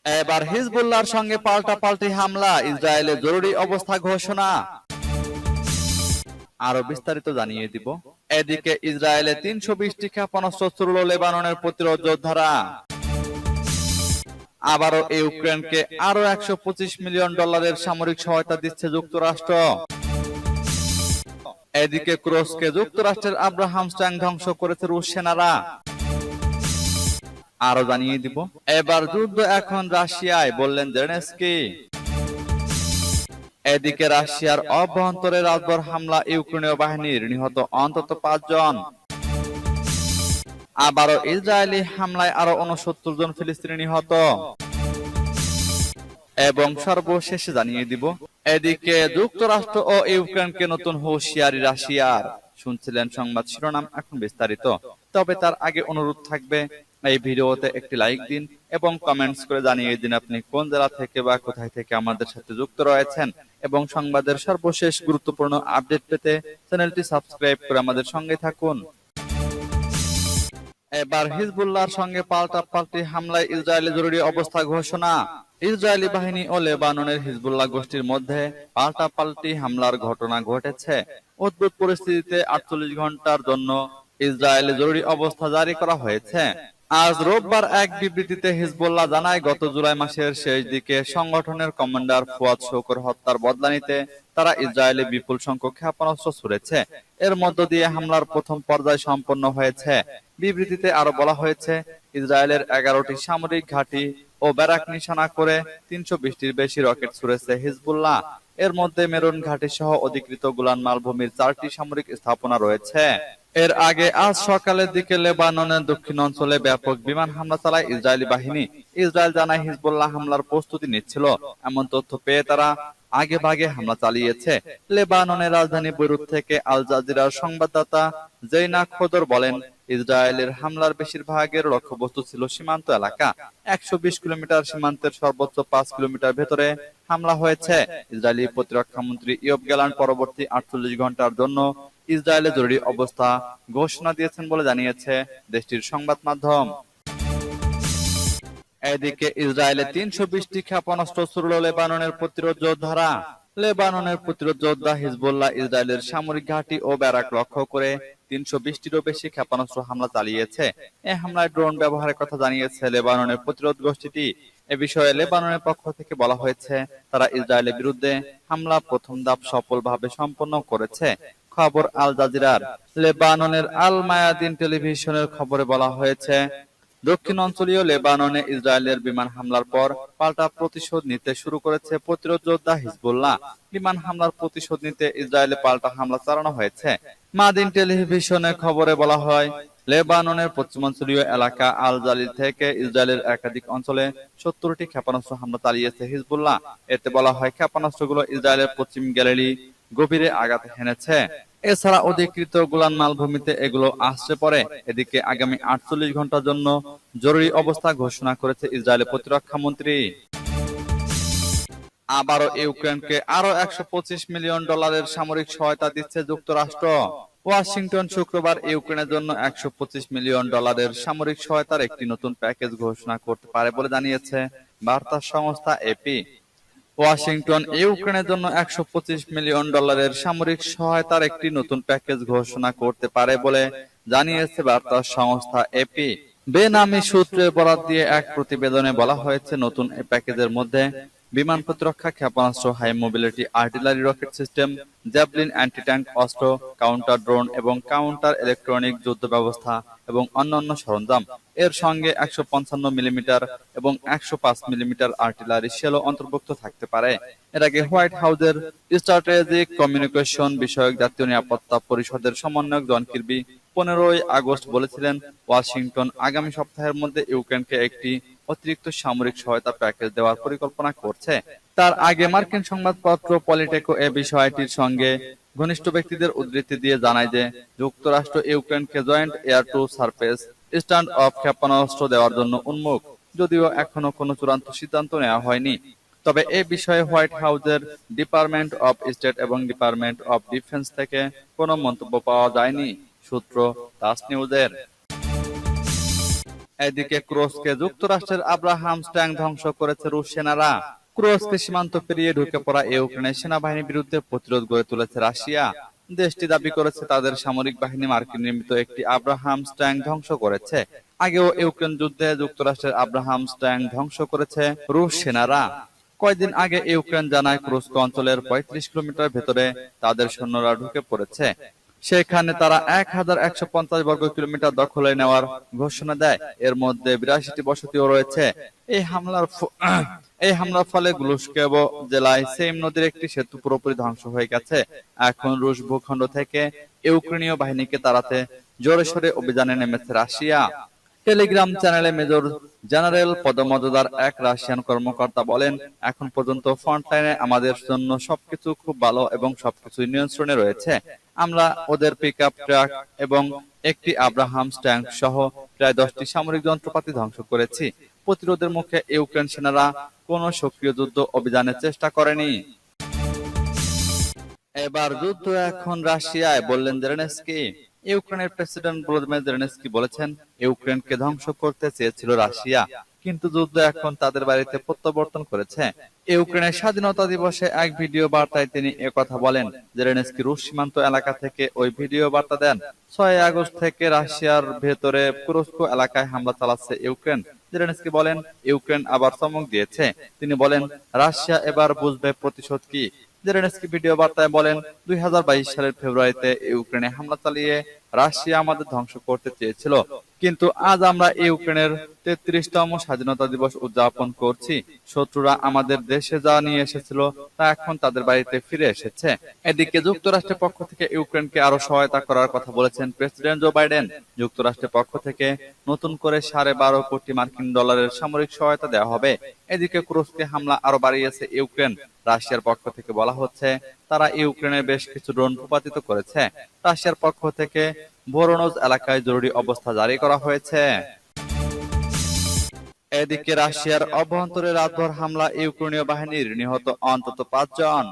এবার হিজবুল্লাহর সঙ্গে পাল্টাপাল্টি হামলা, ইসরায়েলে জরুরি অবস্থা ঘোষণা। আরো বিস্তারিত জানিয়ে দিব। এদিকে ইসরায়েলে ৩২০টি ক্ষেপণাস্ত্র ছুড়ল লেবাননের প্রতিরোধ যোদ্ধারা। আবারও ইউক্রেনকে আরো $১২৫ মিলিয়ন সামরিক সহায়তা দিচ্ছে যুক্তরাষ্ট্র। এদিকে ক্রুশকে যুক্তরাষ্ট্রের আব্রাহামস ট্যাঙ্ক ধ্বংস করেছে রুশ সেনারা। আরো জানিয়ে দিব। এবার যুদ্ধ এখন রাশিয়ায়, বললেন জেলেনস্কি। এদিকে রাশিয়ার অভ্যন্তরে রাতভর হামলা, ইউক্রেনীয় বাহিনীর নিহত অন্তত ৫ জন। আবারও ইসরায়েলি হামলায় আরো ৬৯ জন ফিলিস্তিনি নিহত। এবং সর্বশেষে জানিয়ে দিব। এদিকে যুক্তরাষ্ট্র ও ইউক্রেনকে নতুন হুঁশিয়ারি রাশিয়ার। শুনছিলেন সংবাদ শিরোনাম, এখন বিস্তারিত। তবে তার আগে অনুরোধ থাকবে, এই ভিডিওতে একটি লাইক দিন এবং কমেন্টস করে জানিয়ে দিন আপনি কোন জেলা থেকে বা কোথায় থেকে আমাদের সাথে যুক্ত রয়েছেন। এবং সংবাদের সর্বশেষ গুরুত্বপূর্ণ আপডেট পেতে চ্যানেলটি সাবস্ক্রাইব করে আমাদের সঙ্গে থাকুন। এবার হিজবুল্লাহর সঙ্গে পাল্টাপাল্টি হামলায় ইসরায়েলে জরুরি অবস্থা ঘোষণা। ইসরায়েলি বাহিনী ও লেবাননের হিজবুল্লাহ গোষ্ঠীর মধ্যে পাল্টাপাল্টি হামলার ঘটনা ঘটেছে। উদ্ভুত পরিস্থিতিতে ৪৮ ঘন্টার জন্য ইসরায়েলে জরুরি অবস্থা জারি করা হয়েছে। আজ রোববার এক বিবৃতিতে হিজবুল্লাহ জানায়, গত জুলাই মাসের শেষ দিকে সংগঠনের কমান্ডার ফুয়াদ শৌকর হত্যার বদলা নিতে তারা ইসরায়েলে বিপুল সংখ্যক ক্ষেপণাস্ত্র ছুড়েছে। এর মধ্য দিয়ে হামলার প্রথম পর্যায় সম্পন্ন হয়েছে। বিবৃতিতে আরো বলা হয়েছে, ইসরায়েলের ১১টি সামরিক ঘাঁটি ও ব্যারাক নিশানা করে ৩২০টির বেশি রকেট ছুড়েছে হিজবুল্লাহ। এর মধ্যে মেরুন ঘাঁটি সহ অধিকৃত গোলান মালভূমির ৪টি সামরিক স্থাপনা রয়েছে। এর আগে আজ সকালের দিকে লেবাননের দক্ষিণ অঞ্চলে ব্যাপক বিমান হামলা চালায় ইসরায়েলি বাহিনী। ইসরায়েল জানায়, হিজবুল্লাহ হামলার প্রস্তুতি নিচ্ছিল। এমন তথ্য পেয়ে তারা আগে ভাগে হামলা চালিয়েছে। লেবাননের রাজধানী বৈরুত থেকে আল জাজিরার সংবাদদাতা জেইনা খোদর বলেন, ইসরায়েলের হামলার বেশিরভাগের লক্ষ্যবস্তু ছিল সীমান্ত এলাকা। ১২০ কিলোমিটার সীমান্তের সর্বোচ্চ ৫ কিলোমিটার ভেতরে হামলা হয়েছে। ইসরায়েলি প্রতিরক্ষা মন্ত্রী ইয়োব গ্যালান্ট পরবর্তী ৪৮ ঘন্টার জন্য ইসরায়েলে জরুরি অবস্থা ঘোষণা দিয়েছেন বলে জানিয়েছে দেশটির সংবাদ মাধ্যম। এদিকে ইসরায়েলে ৩২০টি ক্ষেপণাস্ত্র ছুড়ল লেবাননের প্রতিরোধ যোদ্ধারা। লেবাননের প্রতিরোধ যোদ্ধা হিজবুল্লাহ ইসরায়েলের সামরিক ঘাঁটি ও ব্যারাক লক্ষ্য করে ৩২০টিরও বেশি ক্ষেপণাস্ত্র হামলা চালিয়েছে। এ হামলায় ড্রোন ব্যবহারের কথা জানিয়েছে লেবাননের প্রতিরোধ গোষ্ঠীটি। এ বিষয়ে লেবাননের পক্ষ থেকে বলা হয়েছে, তারা ইসরায়েলের বিরুদ্ধে হামলা প্রথম ধাপ সফলভাবে সম্পন্ন করেছে। খবর আল জাজিরার। লেবাননের আল মায়াদিন টেলিভিশনের খবরে বলা হয়েছে, দক্ষিণ অঞ্চলীয় লেবাননে ইসরায়েলের বিমান হামলার পর পাল্টা প্রতিশোধ নিতে শুরু করেছে প্রতিরোধ যোদ্ধা হিজবুল্লাহ। বিমান হামলার প্রতিশোধ নিতে ইসরায়েলে পাল্টা হামলা চালানো হয়েছে। মাদিন টেলিভিশনের খবরে বলা হয়, লেবাননের পশ্চিমাঞ্চলীয় এলাকা আল জালিল থেকে ইসরায়েলের একাধিক অঞ্চলে ৭০টি ক্ষেপণাস্ত্র হামলা চালিয়েছে হিজবুল্লাহ। এতে বলা হয়, ক্ষেপণাস্ত্রগুলো ইসরায়েলের পশ্চিম গ্যালিলি গভীরে আঘাত হেনেছে। এছাড়া অধিকৃত গোলান মালভূমিতে এগুলো আশ্রে পড়ে। এদিকে আগামী ৪৮ ঘন্টার জন্য জরুরি অবস্থা ঘোষণা করেছে ইসরায়েলের প্রতিরক্ষা মন্ত্রী। আবারও ইউক্রেনকে আরো $১২৫ মিলিয়ন সামরিক সহায়তা দিচ্ছে যুক্তরাষ্ট্র। ওয়াশিংটন শুক্রবার ইউক্রেনের জন্য $১২৫ মিলিয়ন সামরিক সহায়তার একটি নতুন প্যাকেজ ঘোষণা করতে পারে বলে জানিয়েছে বার্তা সংস্থা এপি। ওয়াশিংটন ইউক্রেনের জন্য $১২৫ মিলিয়ন সামরিক সহায়তার একটি নতুন প্যাকেজ ঘোষণা করতে পারে বলে জানিয়েছে বার্তা সংস্থা এপি। বেনামি সূত্রের বরাত দিয়ে এক প্রতিবেদনে বলা হয়েছে, নতুন এই প্যাকেজের মধ্যে বিমান প্রতিরক্ষা ক্ষেপণাস্ত্র, high mobility artillery rocket system, javelin anti tank অস্ত্র, কাউন্টার ড্রোন এবং কাউন্টার ইলেকট্রনিক যুদ্ধ ব্যবস্থা এবং অন্যান্য সরঞ্জাম। এর সঙ্গে ১৫৫ মিলিমিটার এবং ১০৫ মিলিমিটার আর্টিলারি শেলও অন্তর্ভুক্ত থাকতে পারে। এর আগে হোয়াইট হাউসের স্ট্র্যাটেজিক কমিউনিকেশন বিষয়ক জাতীয় নিরাপত্তা পরিষদের সমন্বয়ক জন কির্বি ১৫ই আগস্ট বলেছিলেন, ওয়াশিংটন আগামী সপ্তাহের মধ্যে ইউক্রেনকে একটি অতিরিক্ত সামরিক সহায়তা প্যাকেজ দেওয়ার পরিকল্পনা করছে। তার আগে মার্কিন সংবাদপত্র পলিটেকো এ বিষয়টির সঙ্গে ঘনিষ্ঠ ব্যক্তিদের উদ্ধৃতি দিয়ে জানায় যে, যুক্তরাষ্ট্র ইউক্রেনকে joint air to surface stand off ক্ষেপণাস্ত্র দেওয়ার জন্য উন্মুখ, যদিও এখনো কোনো চূড়ান্ত সিদ্ধান্ত নেওয়া হয়নি। তবে এ বিষয়ে হোয়াইট হাউসের ডিপার্টমেন্ট অব স্টেট এবং ডিপার্টমেন্ট অব ডিফেন্স থেকে কোনো মন্তব্য পাওয়া যায়নি। সূত্র তাস নিউজের। এদিকে ক্রোসকে যুক্তরাষ্ট্রের আব্রাহামস ট্যাঙ্ক ধ্বংস করেছে রুশ সেনারা। ক্রোসকে সীমান্ত পেরিয়ে ঢুকে পড়া ইউক্রেনের সেনাবাহিনীর বিরুদ্ধে প্রতিরোধ গড়ে তুলেছে রাশিয়া। দেশটি দাবি করেছে তাদের সামরিক বাহিনী মার্কিন নির্মিত একটি আব্রাহামস ট্যাঙ্ক ধ্বংস করেছে। আগেও ইউক্রেন যুদ্ধে যুক্তরাষ্ট্রের আব্রাহামস ট্যাঙ্ক ধ্বংস করেছে রুশ সেনারা। কয়েকদিন আগে ইউক্রেন জানায় ক্রুস্ক অঞ্চলের ৩৫ কিলোমিটার ভেতরে তাদের সৈন্যরা ঢুকে পড়েছে। সেখানে তারা ১,১৫০ বর্গ কিলোমিটার দখলে নেওয়ার ঘোষণা দেয়। এর মধ্যে ৮২টি বসতিও রয়েছে। এই হামলার ফলে গ্লুস্কেভ জেলায় সেইম নদীর একটি সেতু পুরোপুরি ধ্বংস হয়ে গেছে। এখন রুশ ভূখণ্ড থেকে ইউক্রেনীয় বাহিনীকে তাড়াতে জোরে সোরে অভিযানে নেমেছে রাশিয়া। টেলিগ্রাম চ্যানেলে মেজর জেনারেল পদমর্যাদার এক রাশিয়ান কর্মকর্তা বলেন, এখন পর্যন্ত ফ্রন্টলাইনে আমাদের জন্য সবকিছু খুব ভালো এবং সবকিছু নিয়ন্ত্রণে রয়েছে। আমরা ওদের পিকআপ ট্রাক এবং একটি আব্রাহামস ট্যাঙ্ক সহ প্রায় 10টি সামরিক যন্ত্রপাতি ধ্বংস করেছি। প্রতিরোধের মুখে ইউক্রেন সেনারা কোনো সক্রিয় যুদ্ধ অভিযানের চেষ্টা করেনি। এবার যুদ্ধ এখন রাশিয়ায়, বললেন জেলেনস্কি। ইউক্রেনের প্রেসিডেন্ট ভলোদিমির জেলেনস্কি বলেছেন, ইউক্রেনকে ধ্বংস করতে চেয়েছিল রাশিয়া, কিন্তু যুদ্ধ এখন তাদের বাড়িতে প্রত্যাবর্তন করেছে। ইউক্রেনের স্বাধীনতা দিবসে এক ভিডিও বার্তায় তিনি একথা বলেন। জেলেনস্কি রুশ সীমান্ত এলাকা থেকে ওই ভিডিও বার্তা দেন। ৬ আগস্ট থেকে রাশিয়ার ভেতরে কুরস্ক এলাকায় হামলা চালাচ্ছে ইউক্রেন। জেলেনস্কি বলেন, ইউক্রেন আবার চমক দিয়েছে। তিনি বলেন, রাশিয়া এবার বুঝবে প্রতিশোধ কি। জেলেনস্কি ভিডিও বার্তায় বলেন, ২০২২ সালের ফেব্রুয়ারিতে ইউক্রেনে হামলা চালিয়ে রাশিয়া আমাদের ধ্বংস করতে চেয়েছিল, কিন্তু আজ আমরা ইউক্রেনের ৩৩তম স্বাধীনতা দিবস উদযাপন করছি। শত্রুরা আমাদের দেশে যা নিয়ে এসেছিল তা এখন তাদের বাড়িতে ফিরে এসেছে। এদিকে যুক্তরাষ্ট্রের পক্ষ থেকে ইউক্রেনকে আরো সহায়তা করার কথা বলেছেন প্রেসিডেন্ট জো বাইডেন। যুক্তরাষ্ট্রের পক্ষ থেকে নতুন করে $১২.৫ কোটি মার্কিন ডলারের সামরিক সহায়তা দেওয়া হবে। এদিকে কুরস্কে হামলা আরো বাড়িয়েছে ইউক্রেন। রাশিয়ার পক্ষ থেকে বলা হচ্ছে, তারা ইউক্রেনের বেশ কিছু ড্রোন ভূপাতিত করেছে। রাশিয়ার পক্ষ থেকে ভোরোনজ এলাকায় জরুরি অবস্থা জারি করা হয়েছে। এদিকে রাশিয়ার অভ্যন্তরে রাতভর হামলা ইউক্রেনীয় বাহিনীর, নিহত অন্তত ৫ জন।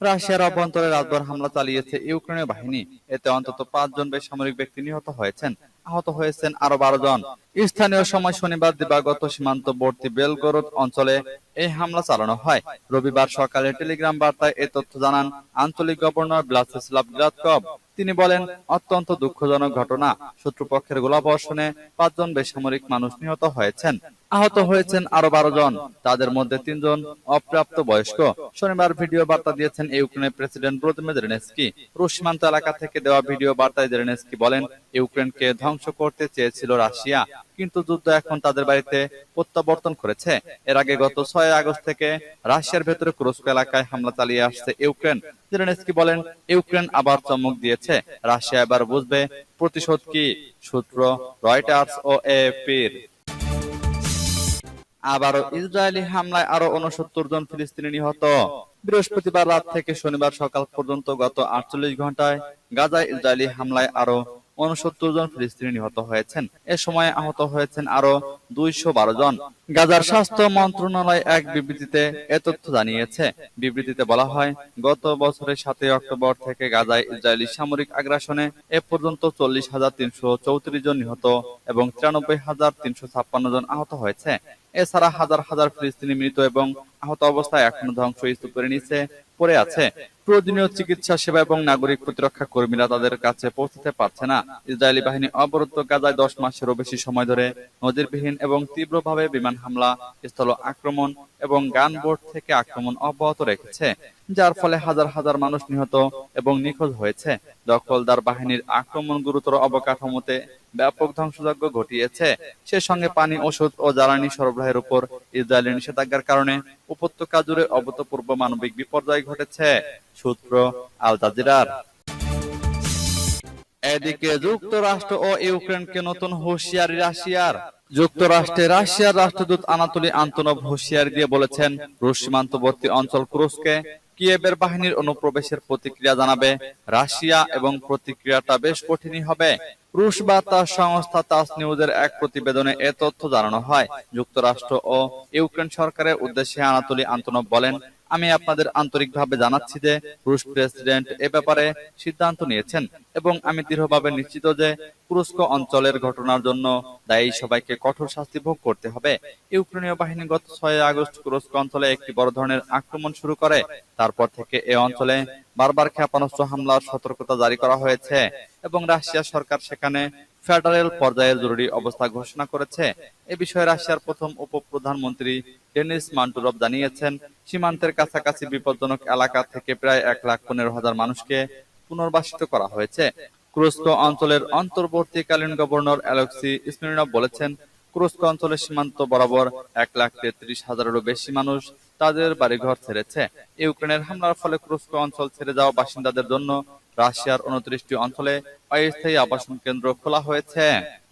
রাশিয়ার অভ্যন্তরে রাতভর হামলা চালিয়েছে ইউক্রেনীয় বাহিনী। এতে অন্তত ৫ জন বেসামরিক ব্যক্তি নিহত হয়েছেন। আহত হয়েছেন আরো ১২ জন। স্থানীয় সময় শনিবার দিবাগত সীমান্তবর্তী বেলগরদ অঞ্চলে এই হামলা চালানো হয়। রবিবার সকালে টেলিগ্রাম বার্তায় এ তথ্য জানান আঞ্চলিক গভর্নর ব্লাসিস্লাভ গ্লাদকভ। তিনি বলেন, অত্যন্ত দুঃখজনক ঘটনা। শত্রুপক্ষের গোলাবর্ষণে ৫ জন বেসামরিক মানুষ নিহত হয়েছেন। আহত হয়েছেন আরো ১২ জন। তাদের মধ্যে ৩ জন অপ্রাপ্ত বয়স্ক। শনিবার ভিডিও বার্তা দিয়েছেন ইউক্রেনের প্রেসিডেন্ট ভলোদিমির জেলেনস্কি। রুশ সীমান্ত এলাকা থেকে দেওয়া ভিডিও বার্তায় জেলেনস্কি বলেন, ইউক্রেনকে ধ্বংস করতে চেয়েছিল রাশিয়া, কিন্তু যুদ্ধ এখন তাদের বাড়িতে প্রত্যাবর্তন করেছে। এর আগে গত ৬ আগস্ট থেকে রাশিয়ার ভেতরে কুরস্ক এলাকায় হামলা চালিয়ে আসছে ইউক্রেন। জেলেনস্কি বলেন, ইউক্রেন আবার চমক দিয়েছে। রাশিয়া এবার বুঝবে প্রতিশোধ কি। সূত্র রয়টার্স ও এএফপির। আবারও ইসরায়েলি হামলায় আরো ৬৯ জন ফিলিস্তিনি নিহত। বৃহস্পতিবার রাত থেকে শনিবার সকাল পর্যন্ত গত ৪৮ ঘন্টায় গাজায় ইসরায়েলি হামলায় আরো ৬৯ জন ফিলিস্তিনি নিহত হয়েছেন। এ সময় আহত হয়েছেন আরো ২১২ জন। গাজার স্বাস্থ্য মন্ত্রণালয় এক বিবৃতিতে এ তথ্য জানিয়েছে। বিবৃতিতে বলা হয়, গত বছরের ৭ অক্টোবর থেকে গাজায় ইসরায়েলি সামরিক আগ্রাসনে এ পর্যন্ত ৪০,৩৩৪ জন নিহত এবং ৯৩,৩৫৬ জন আহত হয়েছে। এছাড়া হাজার হাজার ফিলিস্তিনি মৃত এবং আহত অবস্থায় এখনো ধ্বংসস্তূপের নিচে পড়ে আছে। প্রয়োজনীয় চিকিৎসা সেবা এবং নাগরিক প্রতিরক্ষা কর্মীরা তাদের কাছে পৌঁছতে পারছে না। ইসরায়েলি বাহিনী অবরুদ্ধ গাজায় ১০ মাসেরও বেশি সময় ধরে নজিরবিহীন এবং তীব্রভাবে বিমান হামলা, স্থল আক্রমণ এবং গানবোট থেকে আক্রমণ অব্যাহত রেখেছে, যার ফলে হাজার হাজার মানুষ নিহত এবং নিখোঁজ হয়েছে। দখলদার বাহিনীর আক্রমণ গুরুতর অবকাঠামোতে ব্যাপক ধ্বংসযজ্ঞ ঘটিয়েছে। সে সঙ্গে পানি, ওষুধ ও জ্বালানি সরবরাহের উপর ইসরায়েলের নিষেধাজ্ঞার কারণে উপত্যকা জুড়ে অভূতপূর্ব মানবিক বিপর্যয় ঘটেছে। সূত্র আল জাজিরার। এদিকে যুক্তরাষ্ট্র ও ইউক্রেনকে নতুন হুঁশিয়ারি রাশিয়ার। যুক্তরাষ্ট্রে রাশিয়ার রাষ্ট্রদূত আনাতোলি আন্তনভ হুঁশিয়ারি দিয়ে বলেছেন, রুশ সীমান্তবর্তী অঞ্চল কুরস্কে কিয়েভের বাহিনীর অনুপ্রবেশের প্রতিক্রিয়া জানাবে রাশিয়া এবং প্রতিক্রিয়াটা বেশ কঠিনই হবে। রুশ বার্তা সংস্থা তাস নিউজের এক প্রতিবেদনে এ তথ্য জানানো হয়। যুক্তরাষ্ট্র ও ইউক্রেন সরকারের উদ্দেশ্যে আনাতোলি আন্তনভ বলেন, আমি আপনাদের আন্তরিকভাবে জানাচ্ছি যে রুশ প্রেসিডেন্ট এ ব্যাপারে সিদ্ধান্ত নিয়েছেন এবং আমি দৃঢ়ভাবে নিশ্চিত যে তুরস্ক অঞ্চলের ঘটনার জন্য দায়ী সবাইকে কঠোর শাস্তি ভোগ করতে হবে। ইউক্রেনীয় বাহিনী গত 6 আগস্ট তুরস্ক অঞ্চলে একটি বড় ধরনের আক্রমণ শুরু করে। তারপর থেকে এ অঞ্চলে বারবার ক্ষেপণাস্ত্র হামলার সতর্কতা জারি করা হয়েছে এবং রাশিয়া সরকার সেখানে ফেডারেল পর্যায়ের জরুরি অবস্থা ঘোষণা করেছে। এ বিষয়ে রাশিয়ার প্রথম উপপ্রধানমন্ত্রী ডেনিস মান্টুরভ জানিয়েছেন, সীমান্তের কাছাকাছি বিপজ্জনক এলাকা থেকে প্রায় 1,15,000 মানুষকে পুনর্বাসিত করা হয়েছে। তুরস্ক অঞ্চলের অন্তর্বর্তীকালীন গভর্নর অ্যালেক্সি স্মিরনভ বলেছেন, তুরস্ক অঞ্চলের সীমান্ত বরাবর 1,33,000-এরও বেশি মানুষ তাদের বাড়িঘর ছেড়েছে। ইউক্রেনের হামলার ফলে তুরস্ক অঞ্চল ছেড়ে যাওয়া বাসিন্দাদের জন্য রাশিয়ার 29টি অঞ্চলে অস্থায়ী আবাসন কেন্দ্র খোলা হয়েছে।